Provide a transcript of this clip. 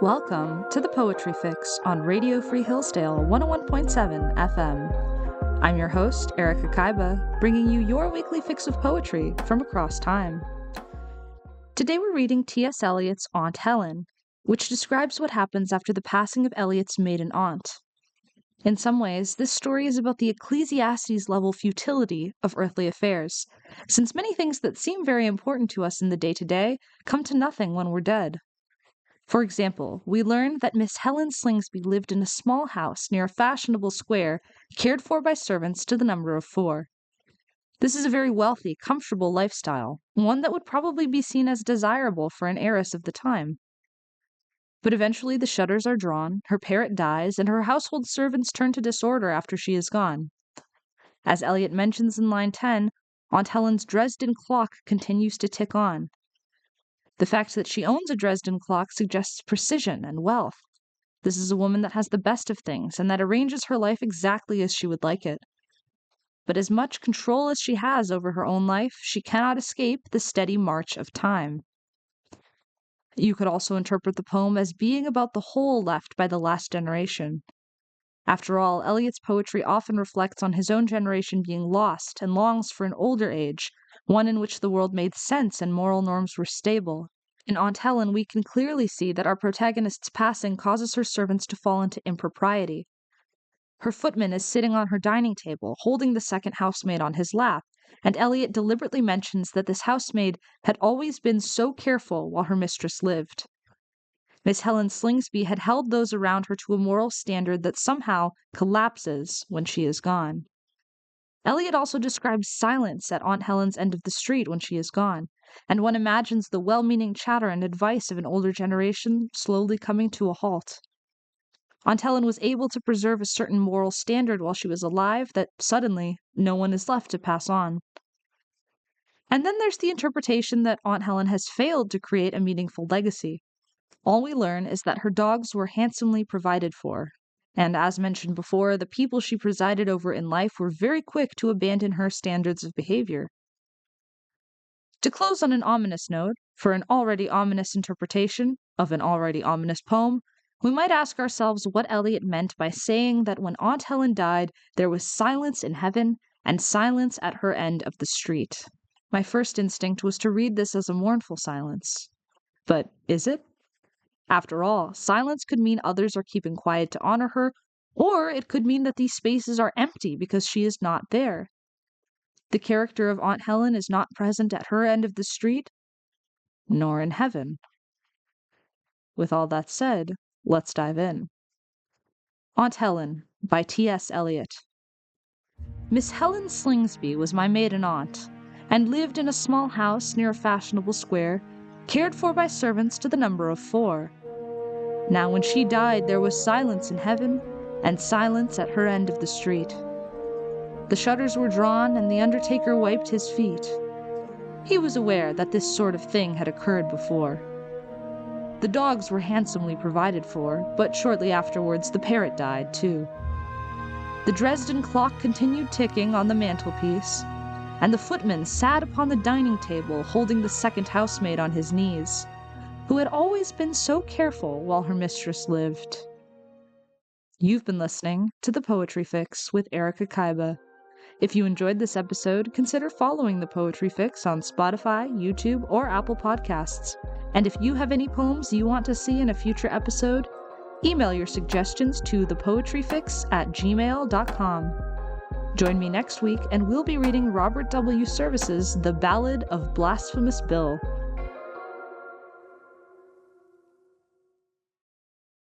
Welcome to the Poetry Fix on Radio Free Hillsdale 101.7 FM. I'm your host, Erika Kyba, bringing you your weekly fix of poetry from across time. Today we're reading T.S. Eliot's Aunt Helen, which describes what happens after the passing of Eliot's maiden aunt. In some ways, this story is about the Ecclesiastes-level futility of earthly affairs, since many things that seem very important to us in the day-to-day come to nothing when we're dead. For example, we learn that Miss Helen Slingsby lived in a small house near a fashionable square, cared for by servants to the number of 4. This is a very wealthy, comfortable lifestyle, one that would probably be seen as desirable for an heiress of the time. But eventually the shutters are drawn, her parrot dies, and her household servants turn to disorder after she is gone. As Eliot mentions in line 10, Aunt Helen's Dresden clock continues to tick on. The fact that she owns a Dresden clock suggests precision and wealth. This is a woman that has the best of things and that arranges her life exactly as she would like it. But as much control as she has over her own life, she cannot escape the steady march of time. You could also interpret the poem as being about the hole left by the last generation. After all, Eliot's poetry often reflects on his own generation being lost and longs for an older age, one in which the world made sense and moral norms were stable. In Aunt Helen, we can clearly see that our protagonist's passing causes her servants to fall into impropriety. Her footman is sitting on her dining table, holding the second housemaid on his lap, and Eliot deliberately mentions that this housemaid had always been so careful while her mistress lived. Miss Helen Slingsby had held those around her to a moral standard that somehow collapses when she is gone. Eliot also describes silence at Aunt Helen's end of the street when she is gone, and one imagines the well-meaning chatter and advice of an older generation slowly coming to a halt. Aunt Helen was able to preserve a certain moral standard while she was alive that suddenly no one is left to pass on. And then there's the interpretation that Aunt Helen has failed to create a meaningful legacy. All we learn is that her dogs were handsomely provided for, and as mentioned before, the people she presided over in life were very quick to abandon her standards of behavior. To close on an ominous note, for an already ominous interpretation of an already ominous poem, we might ask ourselves what Eliot meant by saying that when Aunt Helen died, there was silence in heaven and silence at her end of the street. My first instinct was to read this as a mournful silence. But is it? After all, silence could mean others are keeping quiet to honor her, or it could mean that these spaces are empty because she is not there. The character of Aunt Helen is not present at her end of the street, nor in heaven. With all that said, let's dive in. Aunt Helen by T.S. Eliot. Miss Helen Slingsby was my maiden aunt, and lived in a small house near a fashionable square, cared for by servants to the number of 4. Now when she died, there was silence in heaven, and silence at her end of the street. The shutters were drawn, and the undertaker wiped his feet. He was aware that this sort of thing had occurred before. The dogs were handsomely provided for, but shortly afterwards the parrot died, too. The Dresden clock continued ticking on the mantelpiece, and the footman sat upon the dining table holding the second housemaid on his knees, who had always been so careful while her mistress lived. You've been listening to The Poetry Fix with Erika Kyba. If you enjoyed this episode, consider following The Poetry Fix on Spotify, YouTube, or Apple Podcasts. And if you have any poems you want to see in a future episode, email your suggestions to thepoetryfix@gmail.com. Join me next week and we'll be reading Robert W. Service's The Ballad of Blasphemous Bill.